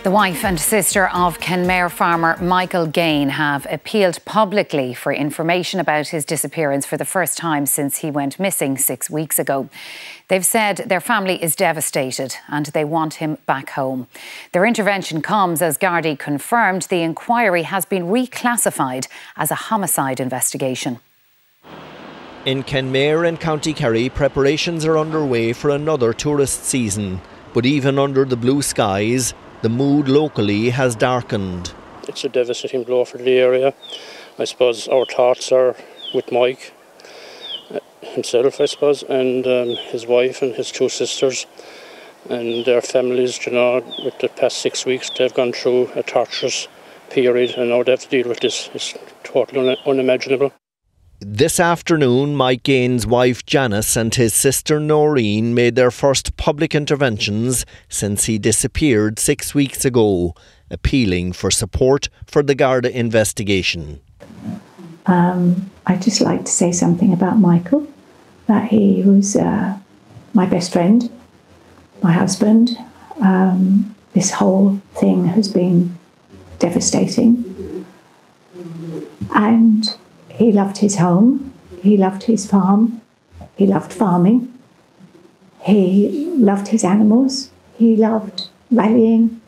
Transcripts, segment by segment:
The wife and sister of Kenmare farmer Michael Gaine have appealed publicly for information about his disappearance for the first time since he went missing 6 weeks ago. They've said their family is devastated and they want him back home. Their intervention comes as Gardaí confirmed the inquiry has been reclassified as a homicide investigation. In Kenmare and County Kerry, preparations are underway for another tourist season. But even under the blue skies, the mood locally has darkened. It's a devastating blow for the area. I suppose our thoughts are with Mike himself, I suppose, and his wife and his two sisters and their families. You know, with the past 6 weeks, they've gone through a torturous period, and now they have to deal with this. It's totally unimaginable. This afternoon, Mike Gaine's wife Janice and his sister Noreen made their first public interventions since he disappeared 6 weeks ago, appealing for support for the Garda investigation. I'd just like to say something about Michael, that he was my best friend, my husband. This whole thing has been devastating. And he loved his home, he loved his farm, he loved farming, he loved his animals, he loved rallying,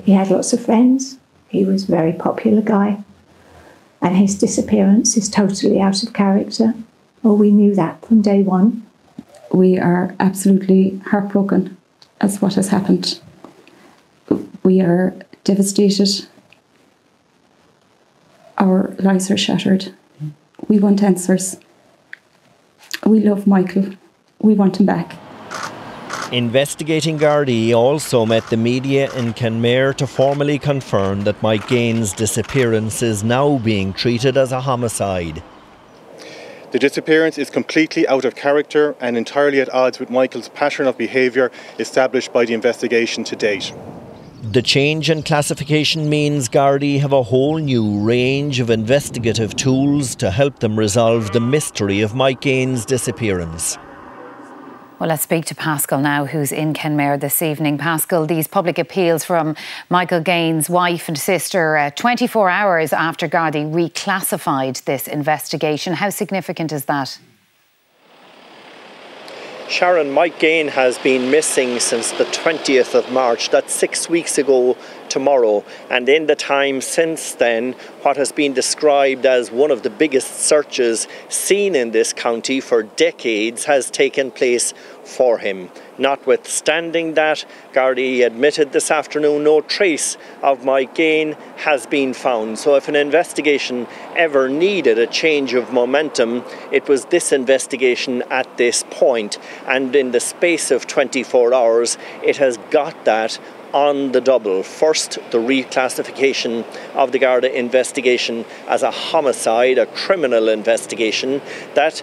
he had lots of friends, he was a very popular guy, and his disappearance is totally out of character. Well, we knew that from day one. We are absolutely heartbroken as what has happened. We are devastated. Our lives are shattered. We want answers. We love Michael. We want him back. Investigating Gardaí also met the media in Kenmare to formally confirm that Mike Gaine's disappearance is now being treated as a homicide. The disappearance is completely out of character and entirely at odds with Michael's pattern of behaviour established by the investigation to date. The change in classification means Gardaí have a whole new range of investigative tools to help them resolve the mystery of Mike Gaine's disappearance. Well, let's speak to Pascal now, who's in Kenmare this evening. Pascal, these public appeals from Michael Gaine's wife and sister 24 hours after Gardaí reclassified this investigation. How significant is that? Sharon, Mike Gaine has been missing since the 20th of March. That's 6 weeks ago tomorrow. And in the time since then, what has been described as one of the biggest searches seen in this county for decades has taken place for him. Notwithstanding that, Gardaí admitted this afternoon no trace of Mike Gaine has been found. So if an investigation ever needed a change of momentum, it was this investigation at this point. And in the space of 24 hours, it has got that on the double. First, the reclassification of the Garda investigation as a homicide, a criminal investigation that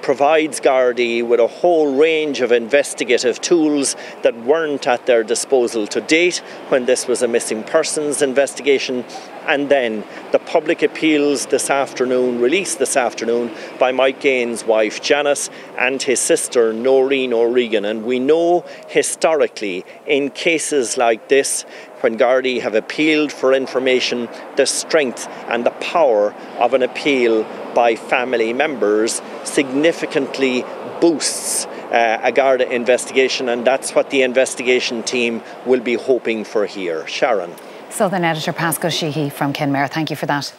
provides Gardaí with a whole range of investigative tools that weren't at their disposal to date when this was a missing persons investigation. And then the public appeals this afternoon, released this afternoon by Mike Gaine's wife Janice and his sister Noreen O'Regan. And we know historically in cases like this, when Gardaí have appealed for information, the strength and the power of an appeal by family members significantly boosts a Garda investigation, and that's what the investigation team will be hoping for here. Sharon. Southern Editor Pascal Sheehy from Kenmare, thank you for that.